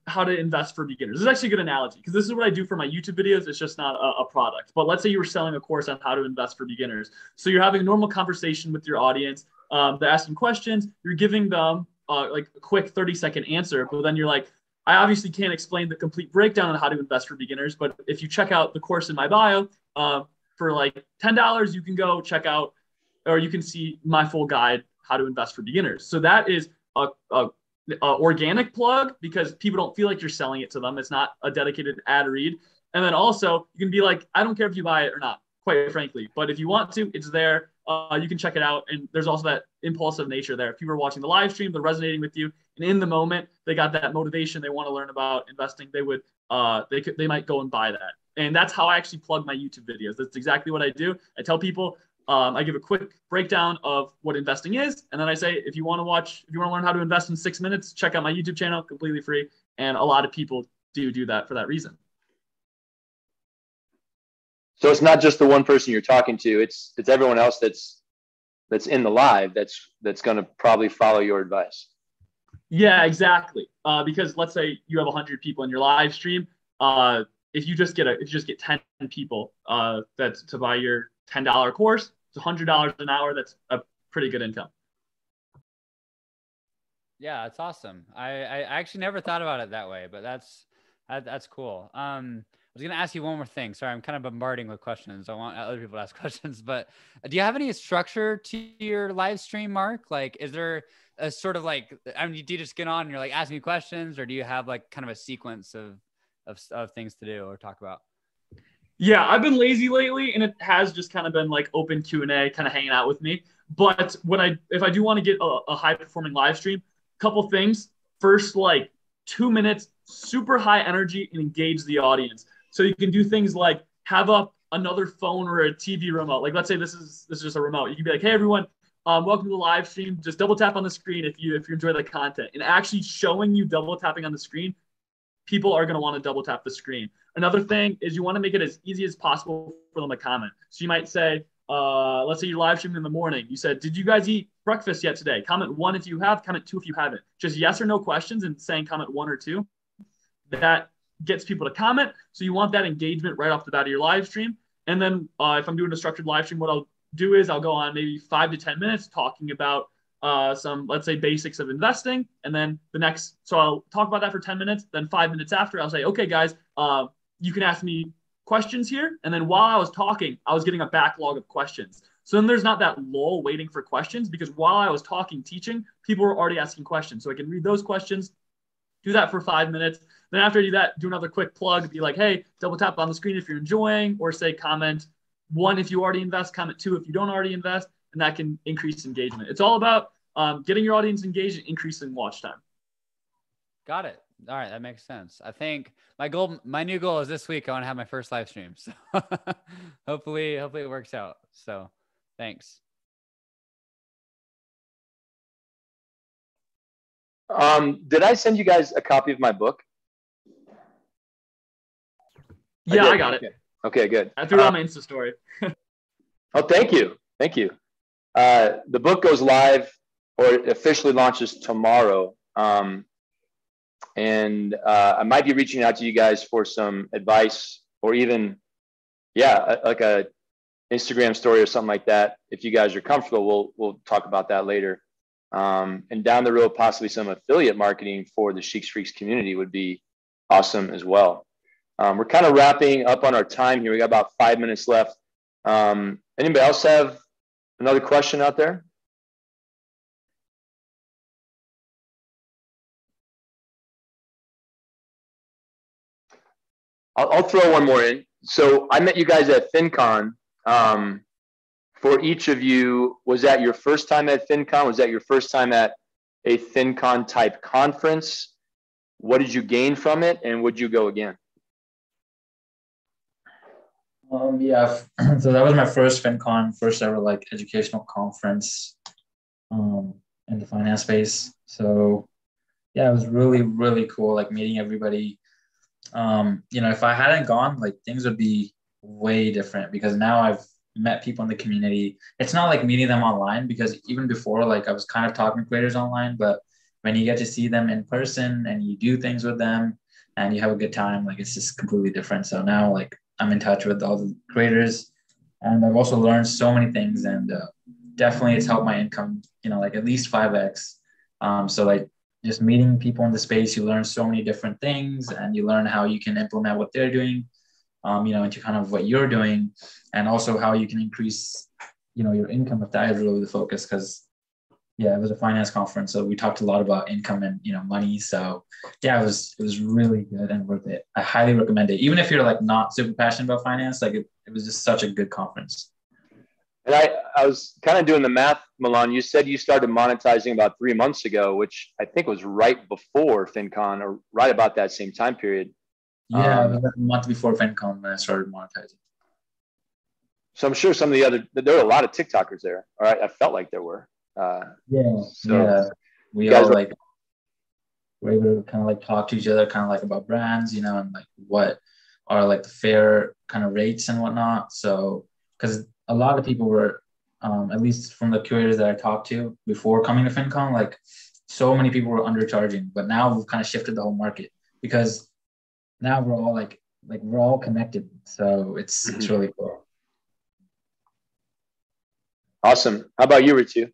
how to invest for beginners. This is actually a good analogy because this is what I do for my YouTube videos. It's just not a product. But let's say you were selling a course on how to invest for beginners. So you're having a normal conversation with your audience. They're asking questions. You're giving them like a quick 30-second answer. But then you're like, I obviously can't explain the complete breakdown on how to invest for beginners. But if you check out the course in my bio, for like $10, you can go check out, or you can see my full guide, how to invest for beginners. So that is a organic plug because people don't feel like you're selling it to them. It's not a dedicated ad read. And then also you can be like, I don't care if you buy it or not, quite frankly, but if you want to, it's there. You can check it out. And there's also that impulsive nature there. If people are watching the live stream, they're resonating with you. And in the moment, they got that motivation. They want to learn about investing. They might go and buy that. And that's how I actually plug my YouTube videos. That's exactly what I do. I tell people, I give a quick breakdown of what investing is. And then I say, if you want to learn how to invest in 6 minutes, check out my YouTube channel, completely free. And a lot of people do that for that reason. So it's not just the one person you're talking to, it's everyone else that's in the live that's going to probably follow your advice. Yeah, exactly. Because let's say you have 100 people in your live stream. If you just get 10 people that's to buy your $10 course, it's $100 an hour. That's a pretty good income. Yeah, that's awesome. I actually never thought about it that way, but that's cool. I was going to ask you one more thing. Sorry, I'm kind of bombarding with questions. I want other people to ask questions, but do you have any structure to your live stream, Mark? Like, is there a sort of like, I mean, do you just get on and you're like asking me questions, or do you have like kind of a sequence of things to do or talk about? Yeah, I've been lazy lately, and it has just kind of been like open Q&A, kind of hanging out with me. But if I do want to get a high performing live stream, couple things. First, like 2 minutes, super high energy, and engage the audience. So you can do things like have up another phone or a TV remote. Like let's say this is just a remote. You can be like, hey everyone, welcome to the live stream. Just double tap on the screen if you enjoy the content. And actually showing you double tapping on the screen, people are going to want to double tap the screen. Another thing is you want to make it as easy as possible for them to comment. So you might say, let's say you're live streaming in the morning. You said, did you guys eat breakfast yet today? Comment 1 if you have, comment 2 if you haven't. Just yes or no questions and saying comment 1 or 2. That gets people to comment. So you want that engagement right off the bat of your live stream. And then if I'm doing a structured live stream, what I'll do is I'll go on maybe 5 to 10 minutes talking about some, let's say, basics of investing. And then so I'll talk about that for 10 minutes. Then 5 minutes after, I'll say, okay, guys, you can ask me questions here. And then while I was talking, I was getting a backlog of questions. So then there's not that lull waiting for questions, because while I was talking, teaching, people were already asking questions. So I can read those questions, do that for 5 minutes. Then after I do that, do another quick plug, be like, hey, double tap on the screen if you're enjoying, or say comment 1 if you already invest, comment 2 if you don't already invest, and that can increase engagement. It's all about getting your audience engaged and increasing watch time. Got it. All right. That makes sense. I think my new goal is this week I want to have my first live stream. So hopefully it works out. So thanks. Did I send you guys a copy of my book? Yeah, I got it. Okay, good. I threw it on my Insta story. Oh, thank you. Thank you. The book goes live, or it officially launches tomorrow. And I might be reaching out to you guys for some advice, or even, like a Instagram story or something like that. If you guys are comfortable, we'll talk about that later. And down the road, possibly some affiliate marketing for the Sheeks Freaks community would be awesome as well. We're kind of wrapping up on our time here. We got about 5 minutes left. Anybody else have another question out there? I'll throw one more in. So I met you guys at FinCon. For each of you, was that your first time at FinCon? Was that your first time at a FinCon type conference? What did you gain from it, and would you go again? Yeah, so that was my first FinCon, first ever like educational conference in the finance space. So yeah, it was really, really cool, like meeting everybody. If I hadn't gone, like things would be way different because now I've met people in the community. It's not like meeting them online because even before, like I was kind of talking to creators online, but when you get to see them in person and you do things with them and you have a good time, like it's just completely different. So now like I'm in touch with all the creators and I've also learned so many things and definitely it's helped my income, like at least 5x. So like just meeting people in the space, you learn so many different things and you learn how you can implement what they're doing, into kind of what you're doing and also how you can increase, your income if that is really the focus. Because yeah, it was a finance conference. So we talked a lot about income and, money. So yeah, it was really good and worth it. I highly recommend it. Even if you're like not super passionate about finance, like it was just such a good conference. And I was kind of doing the math, Milan. You said you started monetizing about 3 months ago, which I think was right before FinCon or right about that same time period. Yeah, it was like a month before FinCon when I started monetizing. So I'm sure some of there were a lot of TikTokers there. All right, I felt like there were. We all like were able to kind of like talk to each other, kind of like about brands, and like what are like the fair kind of rates and whatnot. So because a lot of people were, at least from the curators that I talked to before coming to FinCon, like so many people were undercharging. But now we've kind of shifted the whole market because now we're all like we're all connected. So it's really cool. Awesome. How about you, Reetu?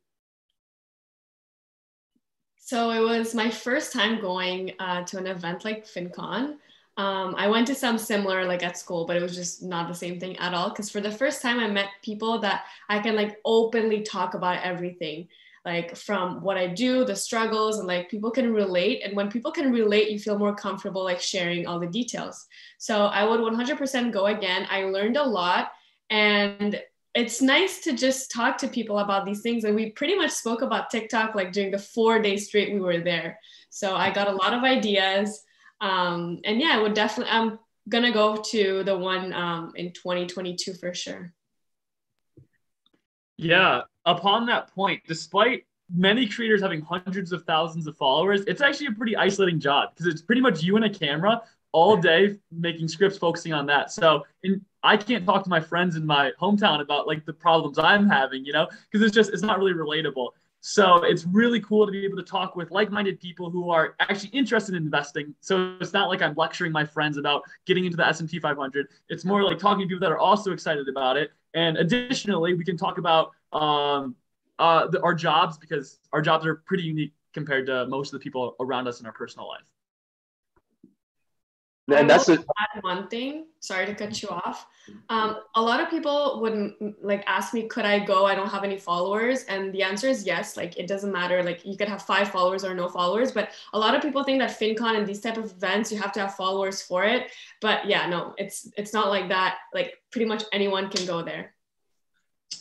So it was my first time going to an event like FinCon. I went to some similar like at school, but it was just not the same thing at all. Because for the first time, I met people that I can like openly talk about everything, like from what I do, the struggles, and like people can relate. And when people can relate, you feel more comfortable like sharing all the details. So I would 100% go again. I learned a lot, and it's nice to just talk to people about these things. And we pretty much spoke about TikTok like during the 4 days straight we were there. So I got a lot of ideas. And yeah, I'm gonna go to the one in 2022 for sure. Yeah, upon that point, despite many creators having hundreds of thousands of followers, it's actually a pretty isolating job because it's pretty much you and a camera all day making scripts focusing on that. So I can't talk to my friends in my hometown about like the problems I'm having, because it's not really relatable. So it's really cool to be able to talk with like-minded people who are actually interested in investing. So it's not like I'm lecturing my friends about getting into the S&P 500. It's more like talking to people that are also excited about it. And additionally, we can talk about our jobs because our jobs are pretty unique compared to most of the people around us in our personal life. And that's add one thing. Sorry to cut you off. A lot of people would like ask me, could I go? I don't have any followers. And the answer is yes. Like, it doesn't matter. Like, you could have 5 followers or no followers. But a lot of people think that FinCon and these type of events, you have to have followers for it. But yeah, no, it's not like that. Like, pretty much anyone can go there.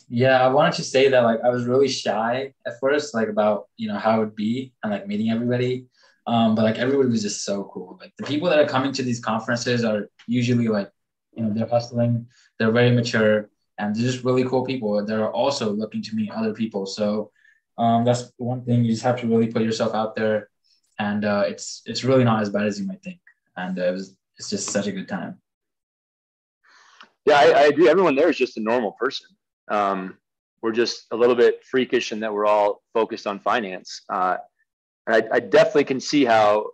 Yeah, I wanted to say that like I was really shy at first, like about how it would be and like meeting everybody. But like everybody was just so cool. Like the people that are coming to these conferences are usually like, they're hustling, they're very mature, and they're just really cool people that are also looking to meet other people. So that's one thing, you just have to really put yourself out there, and it's really not as bad as you might think. And it's just such a good time. Yeah, I agree. Everyone there is just a normal person. We're just a little bit freakish in that we're all focused on finance. And I definitely can see how,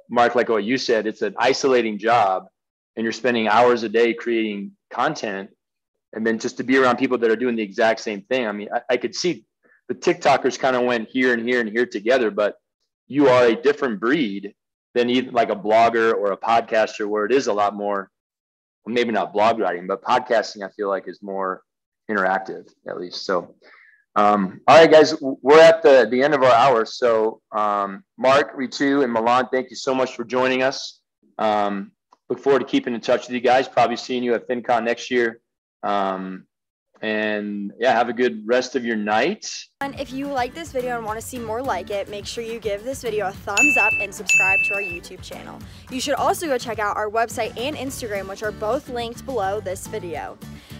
Mark, like what you said, it's an isolating job and you're spending hours a day creating content. And then just to be around people that are doing the exact same thing. I mean, I could see the TikTokers kind of went here and here and here together, but you are a different breed than even like a blogger or a podcaster where it is a lot more, well, maybe not blog writing, but podcasting, I feel like is more interactive at least. So all right, guys, we're at the end of our hour. So Mark, Reetu, and Milan, thank you so much for joining us. look forward to keeping in touch with you guys, probably seeing you at FinCon next year. And yeah, have a good rest of your night. And if you like this video and want to see more like it, make sure you give this video a thumbs up and subscribe to our YouTube channel. You should also go check out our website and Instagram, which are both linked below this video.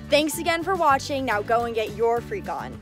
Thanks again for watching. Now go and get your freak on.